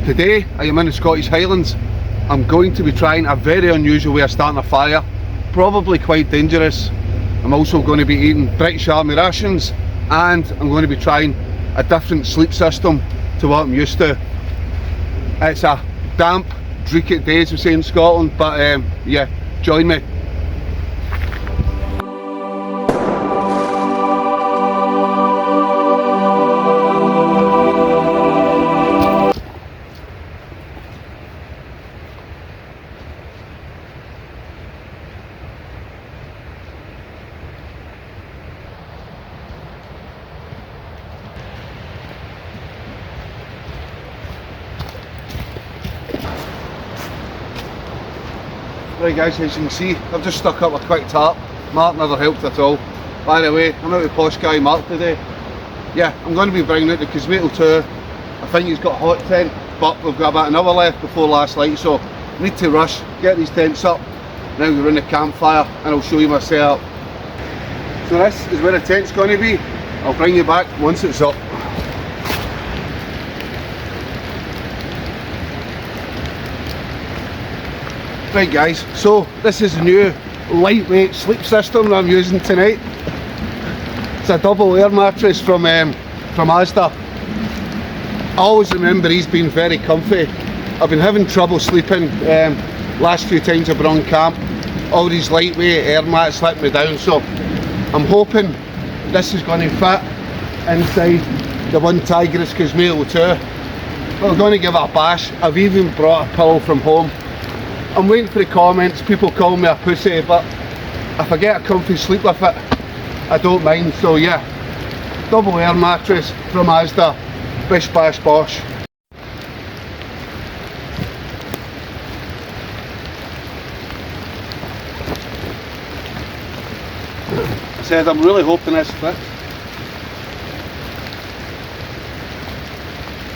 Today I am in the Scottish Highlands. I'm going to be trying a very unusual way of starting a fire, probably quite dangerous. I'm also going to be eating British Army rations, and I'm going to be trying a different sleep system to what I'm used to. It's a damp, dreary day, as we say in Scotland, but yeah, join me. Right guys, as you can see, I've just stuck up a quick tarp. Mark never helped at all. By the way, I'm out with posh guy Mark today. Yeah, I'm going to be bringing out the Cosmitto2. I think he's got a hot tent, but we've got about an hour left before last light, so need to rush, get these tents up. Now we're in the campfire and I'll show you my setup. So this is where the tent's going to be. I'll bring you back once it's up. Right guys, so this is the new lightweight sleep system that I'm using tonight. It's a double air mattress from Asda. I always remember he's been very comfy. I've been having trouble sleeping last few times I've been on camp. All these lightweight air mats let me down, so I'm hoping this is going to fit inside the Onetigris Cosmitto2. We're going to give it a bash. I've even brought a pillow from home. I'm waiting for the comments. People call me a pussy, but if I get a comfy sleep with it, I don't mind. So yeah, double air mattress from Asda, bish bash bosh. I said I'm really hoping this fits.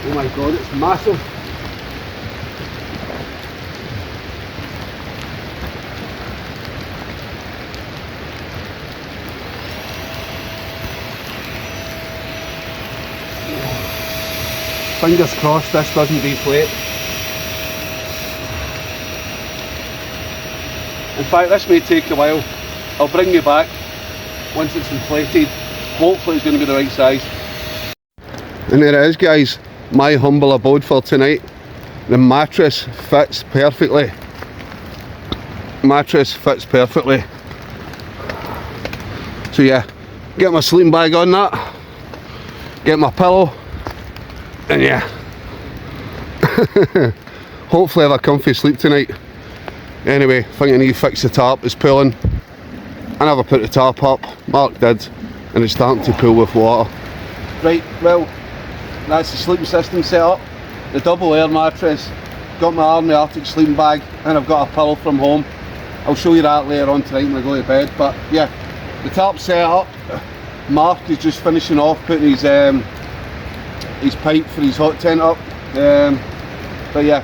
Oh my god, it's massive. Fingers crossed this doesn't deflate. In fact, this may take a while. I'll bring you back once it's inflated. Hopefully it's going to be the right size. And there it is guys, my humble abode for tonight. The mattress fits perfectly. Mattress fits perfectly. So yeah, get my sleeping bag on that. Get my pillow. And yeah, hopefully I have a comfy sleep tonight. Anyway, I think I need to fix the tarp, it's pulling. I never put the tarp up, Mark did, and it's starting to pull with water. Right, well, that's the sleeping system set up. The double air mattress, got my Army Arctic sleeping bag, and I've got a pillow from home. I'll show you that later on tonight when I go to bed, but yeah, the tarp's set up. Mark is just finishing off putting his pipe for his hot tent up, but yeah,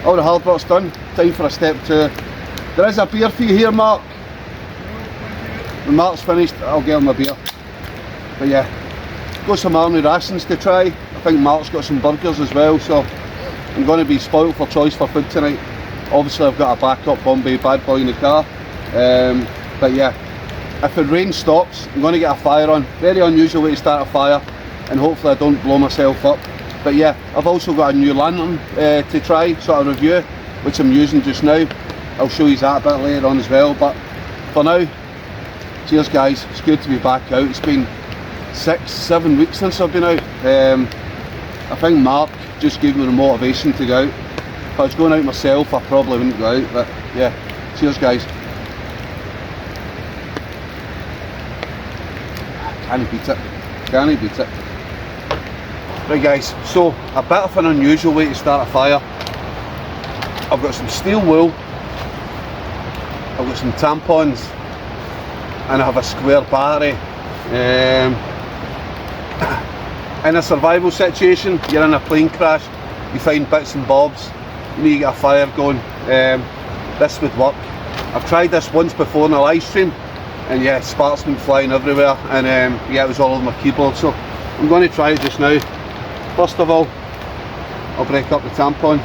all the hard work's done. Time for a step two. There is a beer for you here, Mark. When Mark's finished, I'll get him a beer. But yeah, got some Army rations to try. I think Mark's got some burgers as well, so I'm going to be spoiled for choice for food tonight. Obviously I've got a backup Bombay bad boy in the car, but yeah, if the rain stops, I'm going to get a fire on. Very unusual way to start a fire, and hopefully I don't blow myself up. But yeah, I've also got a new lantern to try, sort of review, which I'm using just now. I'll show you that a bit later on as well, but for now, cheers guys, it's good to be back out. It's been 6-7 weeks since I've been out. I think Mark just gave me the motivation to go out. If I was going out myself, I probably wouldn't go out, but yeah, cheers guys. Can't beat it, can't beat it. Right guys, so a bit of an unusual way to start a fire. I've got some steel wool, I've got some tampons, and I have a square battery. In a survival situation, you're in a plane crash, you find bits and bobs, you need to get a fire going, this would work. I've tried this once before in a live stream, and yeah, sparks been flying everywhere, and yeah, it was all over my keyboard, so I'm going to try it just now. First of all, I'll break up the tampon.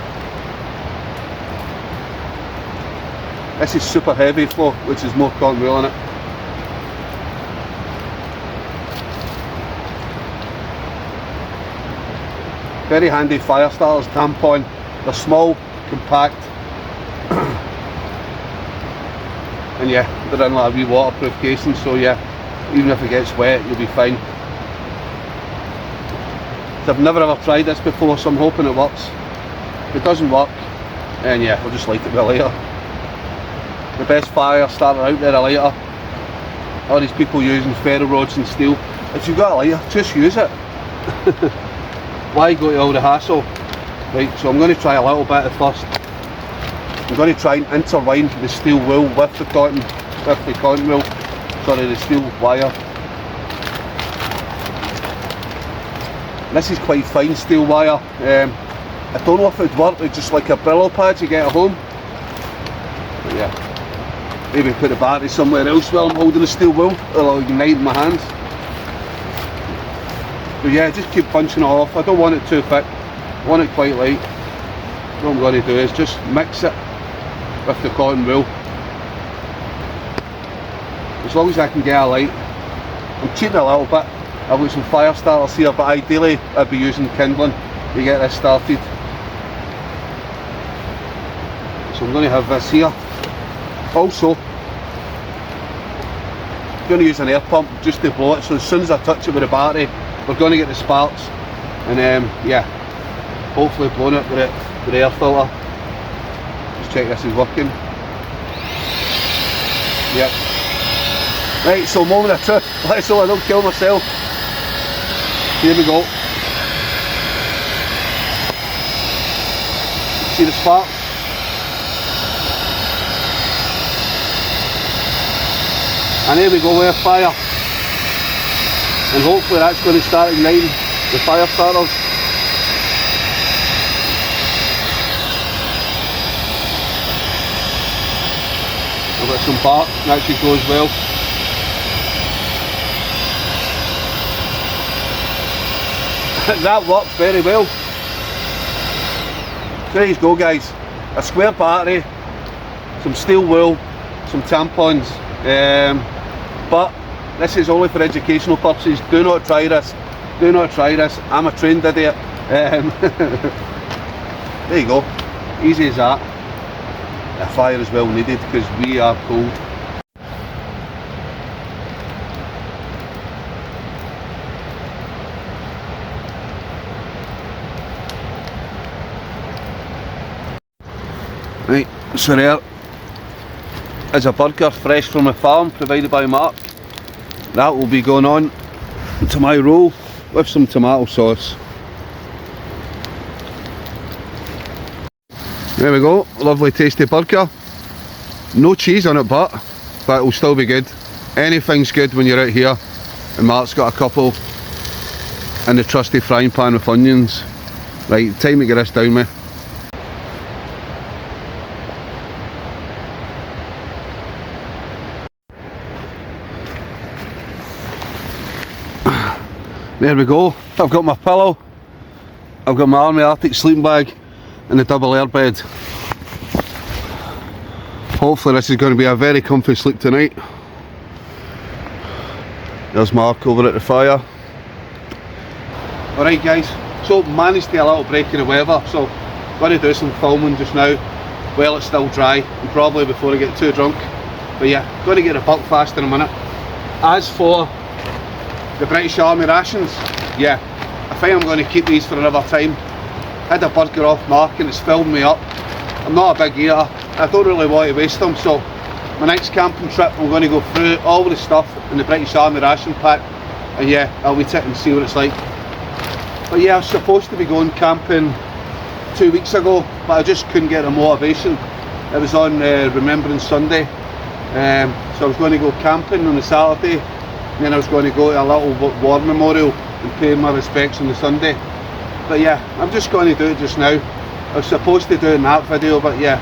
This is super heavy flow, which is more cotton wool in it. Very handy Firestarters tampon. They're small, compact, and yeah, they're in like a wee waterproof casing, so yeah, even if it gets wet, you'll be fine. So I've never ever tried this before, so I'm hoping it works. If it doesn't work, then yeah, I'll just light it with a lighter. The best fire starter out there, a lighter. All these people using ferro rods and steel. If you've got a lighter, just use it. Why go to all the hassle? Right, so I'm going to try a little bit at first. I'm going to try and intertwine the steel wool with the cotton wool. Sorry, the steel wire. This is quite fine steel wire. I don't know if it would work with just like a Brillo pad you get at home. But yeah, maybe put the battery somewhere else while I'm holding the steel wool, or I'll ignite in my hands. But yeah, just keep punching it off. I don't want it too thick, I want it quite light. What I'm going to do is just mix it with the cotton wool. As long as I can get a light. I'm cheating a little bit. I've got some fire starters here, but ideally I'd be using kindling to get this started. So I'm going to have this here. Also, I'm going to use an air pump just to blow it, so as soon as I touch it with the battery, we're going to get the sparks, and yeah, hopefully blowing it with the air filter. Just check this is working. Yep. Right, so moment of truth. Let's hope I don't kill myself. Here we go. See the sparks? And here we go with a fire. And hopefully that's going to start igniting the fire starters. I've got some bark, that should go as well. That worked very well. There you go, guys. A square battery, some steel wool, some tampons, but this is only for educational purposes. Do not try this. Do not try this. I'm a trained idiot. There you go. Easy as that. A fire is well needed because we are cold. Right, so there is a burger fresh from the farm provided by Mark. That will be going on to my roll with some tomato sauce. There we go, lovely tasty burger. No cheese on it, but it will still be good. Anything's good when you're out here, and Mark's got a couple in the trusty frying pan with onions. Right, time to get this down with. There we go, I've got my pillow, I've got my Army Arctic sleeping bag and the double air bed. Hopefully this is going to be a very comfy sleep tonight. There's Mark over at the fire. Alright guys, so managed to get a little break in the weather, so going to do some filming just now while it's still dry and probably before I get too drunk. But yeah, going to get a buck fast in a minute. As for the British Army rations, yeah, I think I'm going to keep these for another time. Had a burger off Mark and it's filled me up. I'm not a big eater, I don't really want to waste them, so my next camping trip I'm going to go through all the stuff in the British Army ration pack, and yeah, I'll eat it and see what it's like. But yeah, I was supposed to be going camping 2 weeks ago, but I just couldn't get the motivation. It was on Remembrance Sunday, so I was going to go camping on the Saturday, and then I was going to go to a little war memorial and pay my respects on the Sunday. But yeah, I'm just going to do it just now. I was supposed to do it in that video, but yeah,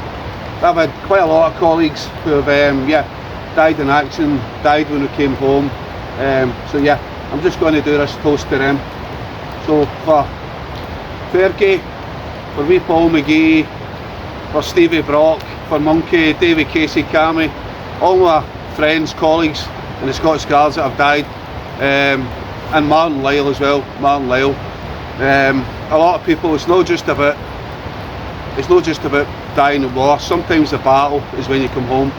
I've had quite a lot of colleagues who have yeah, died in action, died when we came home. So yeah, I'm just going to do this toast to them. So for Fergie, for wee Paul McGee, for Stevie Brock, for Monkey, David Casey Cammy, all my friends, colleagues in the Scottish Guards that have died, and Martin Lyle as well, Martin Lyle. A lot of people, it's not just about dying in war. Sometimes the battle is when you come home,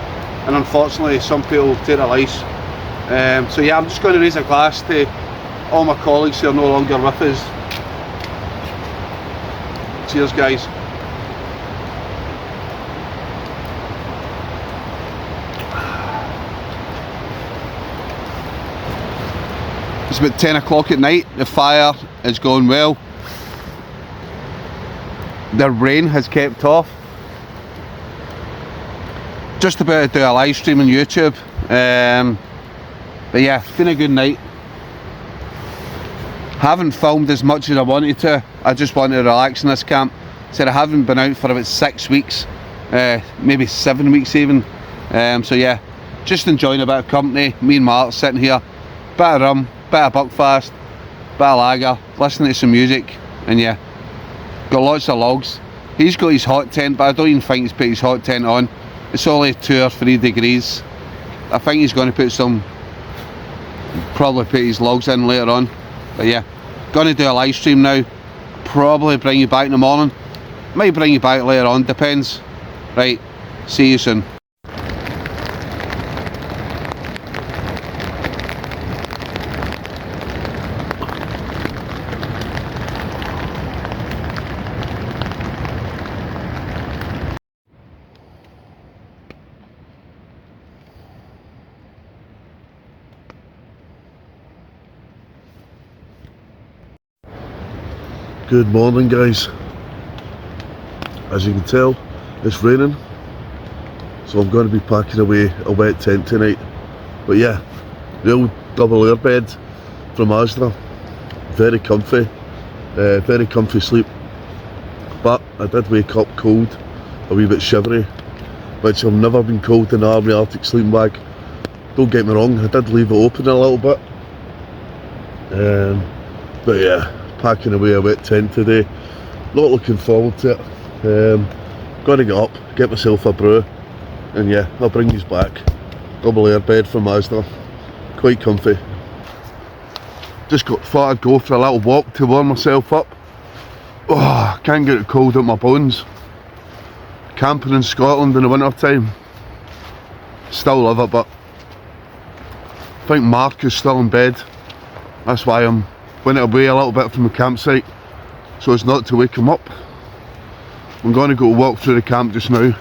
and unfortunately some people take their lives. So yeah, I'm just going to raise a glass to all my colleagues who are no longer with us. Cheers, guys. It's about 10 o'clock at night. The fire is going well. The rain has kept off. Just about to do a live stream on YouTube. But yeah, it's been a good night. Haven't filmed as much as I wanted to. I just wanted to relax in this camp. Said I haven't been out for about 6 weeks, maybe 7 weeks even. So yeah, just enjoying a bit of company. Me and Mark sitting here, bit of rum, bit of Buckfast, bit of lager, listening to some music, and yeah, got lots of logs. He's got his hot tent, but I don't even think he's put his hot tent on. It's only 2 or 3 degrees. I think he's going to put some, probably put his logs in later on. But yeah, gonna do a live stream now. Probably bring you back in the morning. Might bring you back later on, depends. Right, see you soon. Good morning, guys. As you can tell, it's raining, so I'm going to be packing away a wet tent tonight. But yeah, the old double air bed from Asda, very comfy sleep. But I did wake up cold, a wee bit shivery, which I've never been cold in the Army Arctic sleeping bag. Don't get me wrong, I did leave it open a little bit. But yeah, packing away a wet tent today. Not looking forward to it. Gotta get up, get myself a brew, and yeah, I'll bring these back. Double air bed from Asda, quite comfy. Just thought I'd go for a little walk to warm myself up. Oh, can't get it cold out my bones. Camping in Scotland in the winter time, still love it, but I think Mark is still in bed. That's why I'm went away a little bit from the campsite, so as not to wake him up. I'm going to go walk through the camp just now.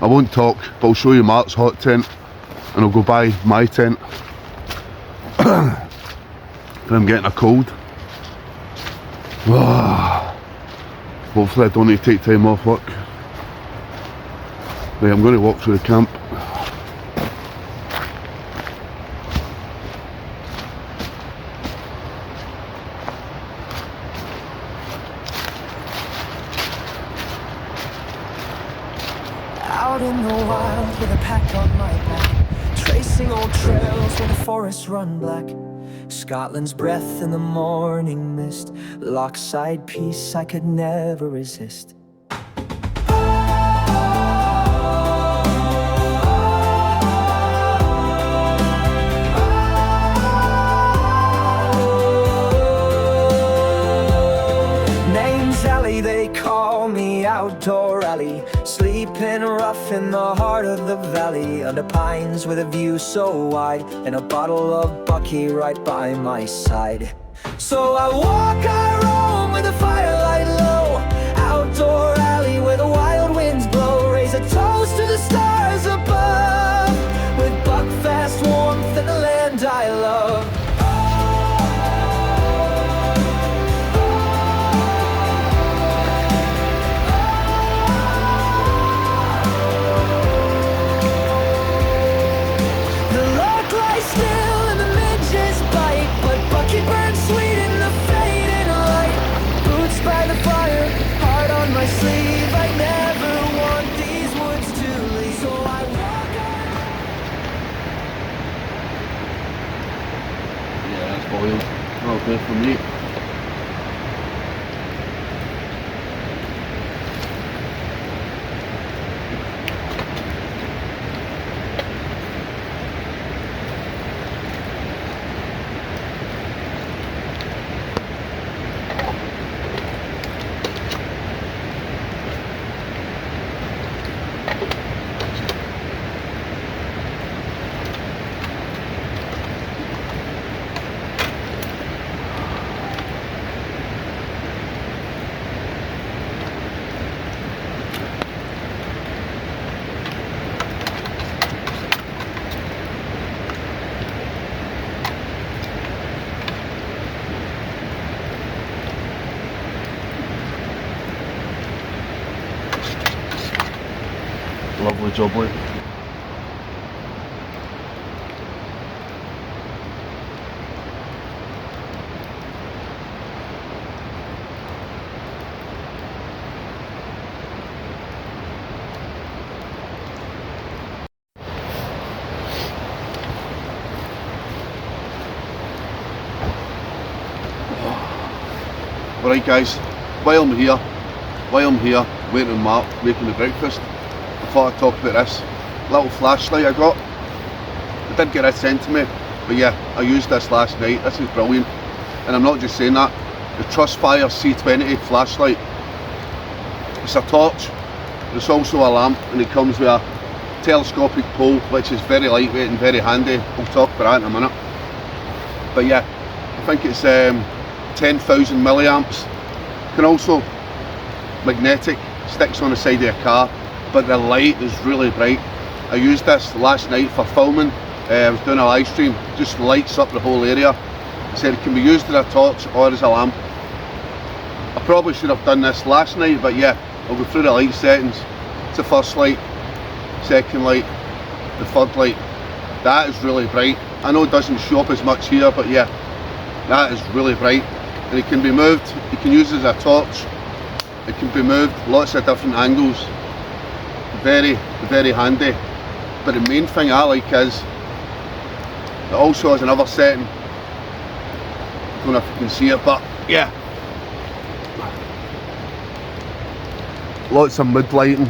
I won't talk, but I'll show you Mark's hot tent, and I'll go buy my tent. I'm getting a cold. Hopefully I don't need to take time off work. Right, I'm going to walk through the camp. Out in the wild with a pack on my back, tracing old trails where the forests run black. Scotland's breath in the morning mist, lockside peace I could never resist. Name's Alley, they call me Outdoor Alley, sleeping rough in the heart of the valley, under pines with a view so wide, and a bottle of Bucky right by my side. So I walk, I roam with the firelight low, Outdoor Alley where the wild winds blow. Raise a toast to the stars above, with Buckfast warmth and the land I love. Still and the midges bite, but Bucky burns sweet in the fading light. Boots by the fire, heart on my sleeve. I never want these woods to leave, so I walk on. Yeah, that's boiled. Not good for me. Lovely jubbly. Alright guys, while I'm here waiting on Mark making the breakfast, I thought I'd talk about this little flashlight I got. I did get this sent to me, but yeah, I used this last night. This is brilliant, and I'm not just saying that. The TrustFire C20 flashlight. It's a torch, but it's also a lamp, and it comes with a telescopic pole, which is very lightweight and very handy. We'll talk about that in a minute. But yeah, I think it's 10,000 milliamps. Can also magnetic, sticks on the side of your car, but the light is really bright. I used this last night for filming. I was doing a live stream, just lights up the whole area. I said it can be used as a torch or as a lamp. I probably should have done this last night, but yeah, I'll go through the light settings. It's the first light, second light, the third light. That is really bright. I know it doesn't show up as much here, but yeah, that is really bright. And it can be moved, you can use it as a torch. It can be moved lots of different angles. Very, very handy. But the main thing I like is it also has another setting. I don't know if you can see it, but yeah, lots of mood lighting.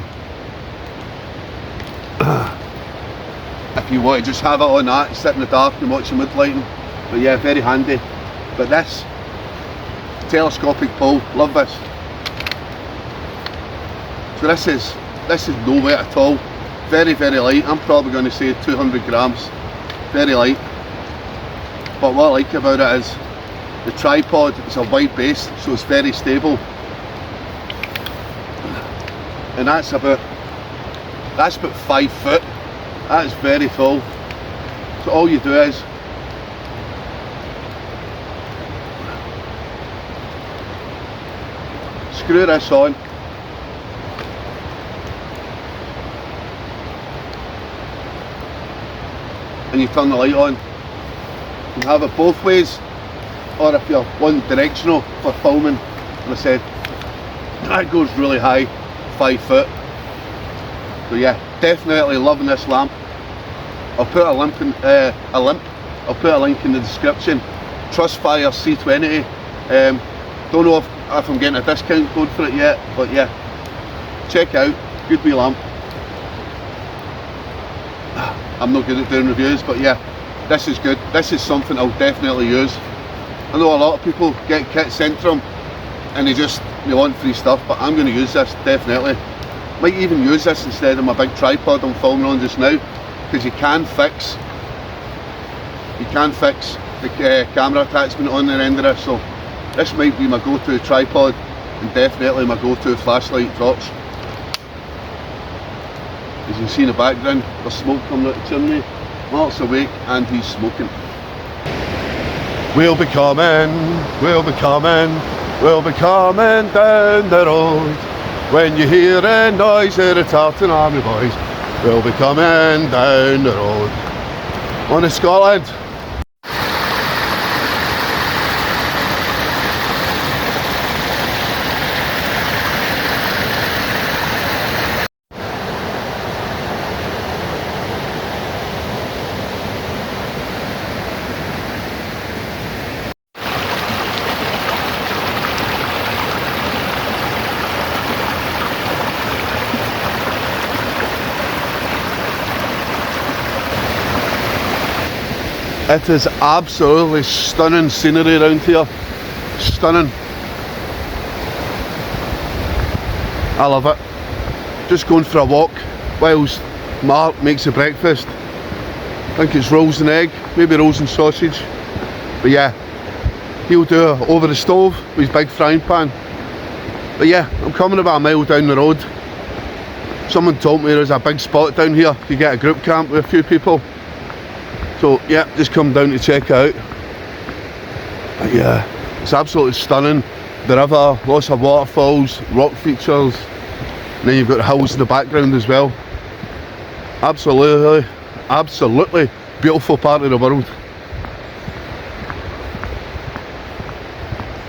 If you want to just have it on that, sit in the dark and watch the mood lighting. But yeah, very handy. But this telescopic pole, love this. So this is no weight at all. Very, very light. I'm probably going to say 200 grams. Very light. But what I like about it is the tripod is a wide base, so it's very stable. And that's about 5 foot. That is very tall. So all you do is screw this on, and you turn the light on. You can have it both ways, or if you're one directional for filming. And I said that goes really high, 5 foot. So yeah, definitely loving this lamp. I'll put a link in the description. TrustFire C20. Don't know if I'm getting a discount code for it yet, but yeah, check out. Good wee lamp. I'm not good at doing reviews, but yeah, this is good. This is something I'll definitely use. I know a lot of people get kits sent from them and they want free stuff, but I'm going to use this definitely. Might even use this instead of my big tripod I'm filming on just now, because you can fix the camera attachment on the end of this. So this might be my go-to tripod and definitely my go-to flashlight torch. As you can see in the background, there's smoke coming out the chimney. Mark's awake and he's smoking. We'll be coming down the road. When you hear a noise of the Tartan Army boys, we'll be coming down the road. On to Scotland. It is absolutely stunning scenery around here. Stunning. I love it. Just going for a walk whilst Mark makes the breakfast. I think it's rolls and egg, maybe rolls and sausage. But yeah, he'll do it over the stove with his big frying pan. But yeah, I'm coming about a mile down the road. Someone told me there's a big spot down here to get a group camp with a few people. So yeah, just come down to check it out. But yeah, it's absolutely stunning. The river, lots of waterfalls, rock features, and then you've got the hills in the background as well. Absolutely beautiful part of the world.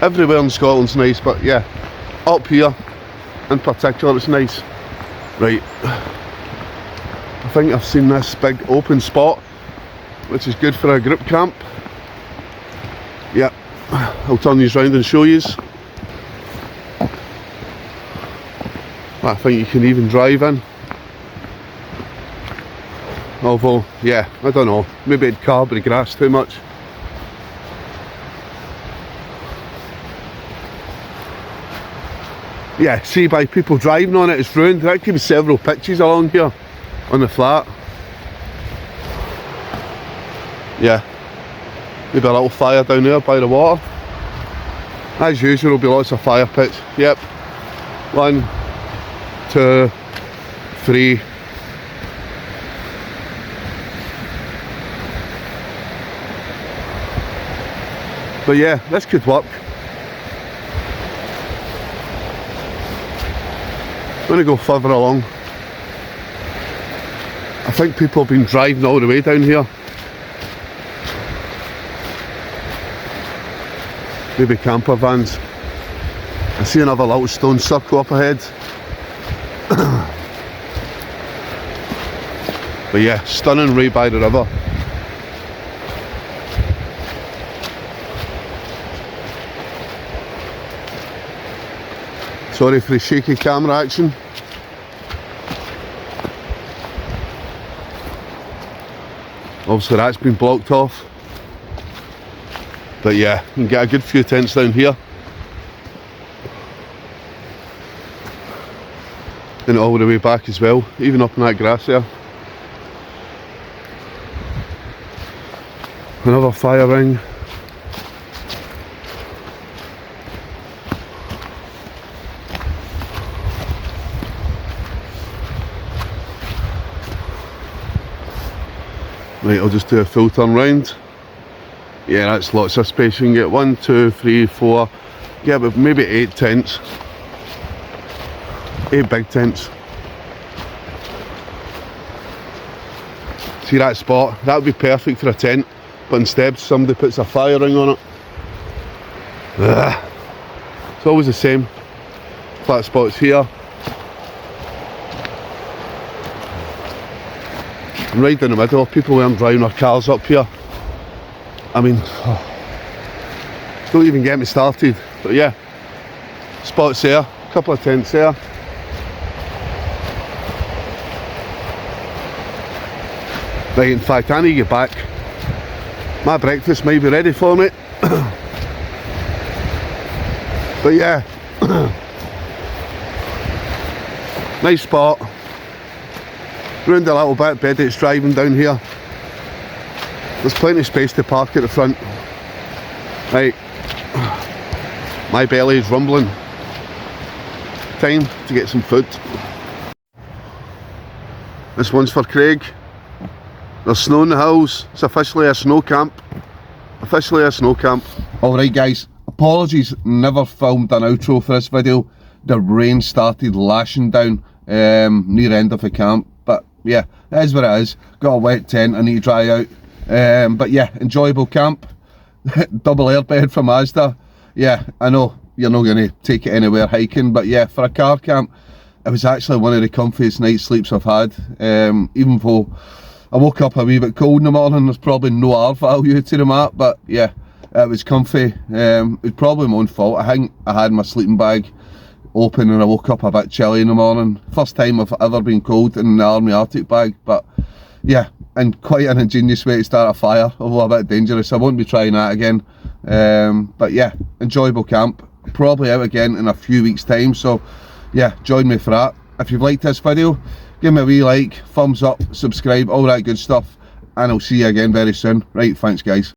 Everywhere in Scotland's nice, but yeah, up here in particular it's nice. Right, I think I've seen this big open spot, which is good for a group camp. Yeah, I'll turn these round and show yous. I think you can even drive in. Although, yeah, I don't know, maybe it'd carb the grass too much. Yeah, see, by people driving on it, it's ruined. That could be several pitches along here on the flat. Yeah, maybe a little fire down there by the water. As usual, there'll be lots of fire pits. Yep, 1, 2, 3. But yeah, this could work. I'm going to go further along. I think people have been driving all the way down here. Maybe camper vans. I see another little stone circle up ahead. But yeah, stunning right by the river. Sorry for the shaky camera action. Obviously that's been blocked off. But yeah, you can get a good few tents down here. And all the way back as well, even up in that grass there. Another fire ring. Right, I'll just do a full turn round. Yeah, that's lots of space. You can get 1, 2, 3, 4, yeah, but maybe 8 tents. 8 big tents. See that spot? That would be perfect for a tent, but instead somebody puts a fire ring on it. Ugh. It's always the same. Flat spots here. And right down the middle, people weren't driving their cars up here. I mean, don't even get me started. But yeah, spots there, a couple of tents there. Right, in fact, I need to get back. My breakfast might be ready for me. But yeah, nice spot. Round a little bit, bed it's driving down here. There's plenty of space to park at the front. Right, my belly is rumbling. Time to get some food. This one's for Craig. There's snow in the hills. It's officially a snow camp. Officially a snow camp. Alright guys, apologies, never filmed an outro for this video. The rain started lashing down near end of the camp. But yeah, it is what it is. Got a wet tent, I need to dry out. But yeah, enjoyable camp. Double airbed from Asda. Yeah, I know you're not going to take it anywhere hiking, but yeah, for a car camp, it was actually one of the comfiest night sleeps I've had. Even though I woke up a wee bit cold in the morning, there's probably no R value to the map, but yeah, it was comfy. It was probably my own fault. I think I had my sleeping bag open and I woke up a bit chilly in the morning. First time I've ever been cold in an army Arctic bag, but yeah, and quite an ingenious way to start a fire, although a bit dangerous. I won't be trying that again. But yeah, enjoyable camp. Probably out again in a few weeks time, so yeah, join me for that. If you've liked this video, give me a wee like, thumbs up, subscribe, all that good stuff, and I'll see you again very soon. Right, thanks guys.